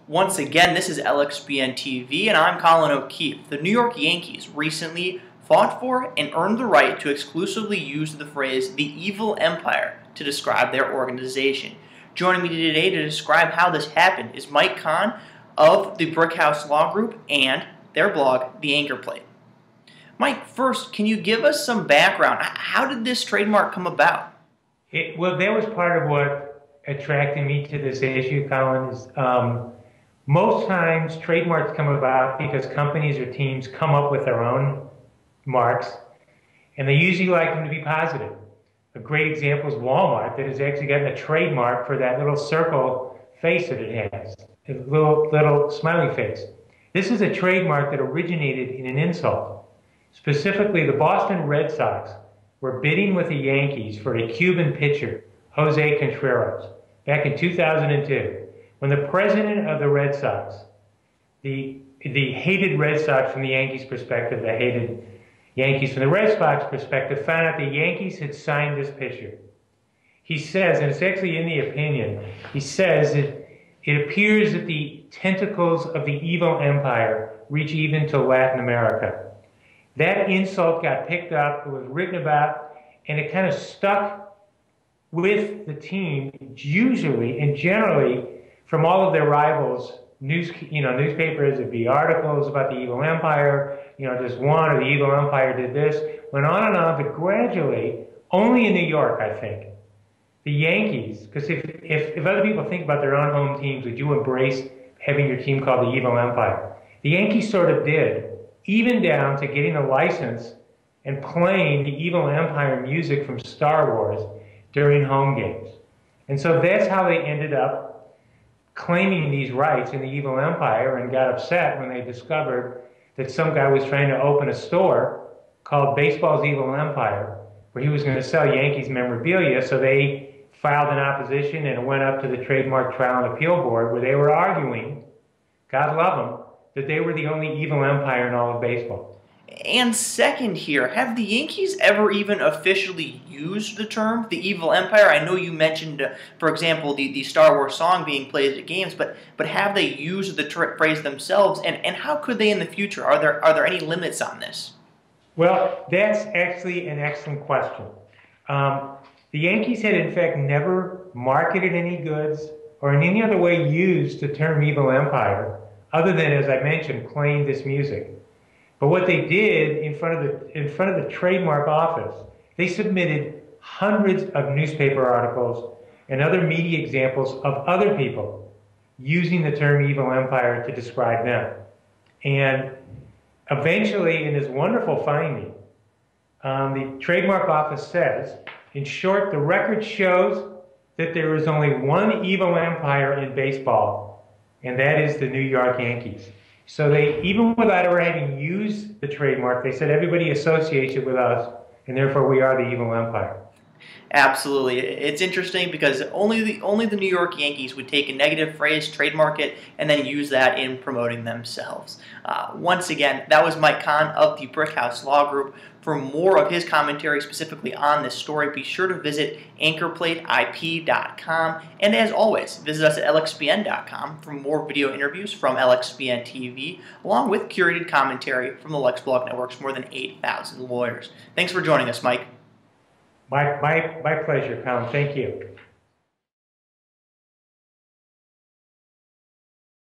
Once again, this is LXBN TV, and I'm Colin O'Keefe. The New York Yankees recently fought for and earned the right to exclusively use the phrase "the evil empire" to describe their organization. Joining me today to describe how this happened is Mike Kahn of the BrickHouse Law Group and their blog, the AnchorPlate. Mike, first, can you give us some background? How did this trademark come about? Well, that was part of what attracted me to this issue, Colin. Is, most times trademarks come about because companies or teams come up with their own marks, and they usually like them to be positive. A great example is Walmart, that has actually gotten a trademark for that little circle face that it has, a little smiley face. This is a trademark that originated in an insult. Specifically, the Boston Red Sox were bidding with the Yankees for a Cuban pitcher, Jose Contreras, back in 2002. When the president of the Red Sox, the hated Red Sox from the Yankees' perspective, the hated Yankees from the Red Sox perspective, found out the Yankees had signed this pitcher. He says, and it's actually in the opinion, he says that it appears that the tentacles of the evil empire reach even to Latin America. That insult got picked up, it was written about, and it kind of stuck with the team, usually and generally, from all of their rivals. Newspapers would be articles about the evil empire, just one, or the evil empire did this, went on and on, but gradually, only in New York, I think, the Yankees, because if other people think about their own home teams, would you embrace having your team called the evil empire? The Yankees sort of did, even down to getting a license and playing the evil empire music from Star Wars during home games. And so that's how they ended up claiming these rights in the evil empire, and got upset when they discovered that some guy was trying to open a store called Baseball's Evil Empire, where he was going to sell Yankees memorabilia. So they filed an opposition and went up to the Trademark Trial and Appeal Board, where they were arguing, God love them, that they were the only evil empire in all of baseball. And second here, have the Yankees ever even officially used the term, the evil empire? I know you mentioned, for example, the Star Wars song being played at games, but have they used the phrase themselves, and how could they in the future? Are there any limits on this? Well, that's actually an excellent question. The Yankees had, in fact, never marketed any goods or in any other way used the term evil empire, other than, as I mentioned, playing this music. But what they did in front of the trademark office, they submitted hundreds of newspaper articles and other media examples of other people using the term evil empire to describe them. And eventually, in this wonderful finding, the trademark office says, in short, the record shows that there is only one evil empire in baseball, and that is the New York Yankees. So they, even without ever having used the trademark, they said everybody associates it with us, and therefore we are the evil empire. Absolutely. It's interesting because only the New York Yankees would take a negative phrase, trademark it, and then use that in promoting themselves. Once again, that was Mike Kahn of the BrickHouse Law Group. For more of his commentary specifically on this story, be sure to visit AnchorPlateIP.com. And as always, visit us at LXBN.com for more video interviews from LXBN TV, along with curated commentary from the Lex Blog Network's more than 8,000 lawyers. Thanks for joining us, Mike. My pleasure, Colin. Thank you.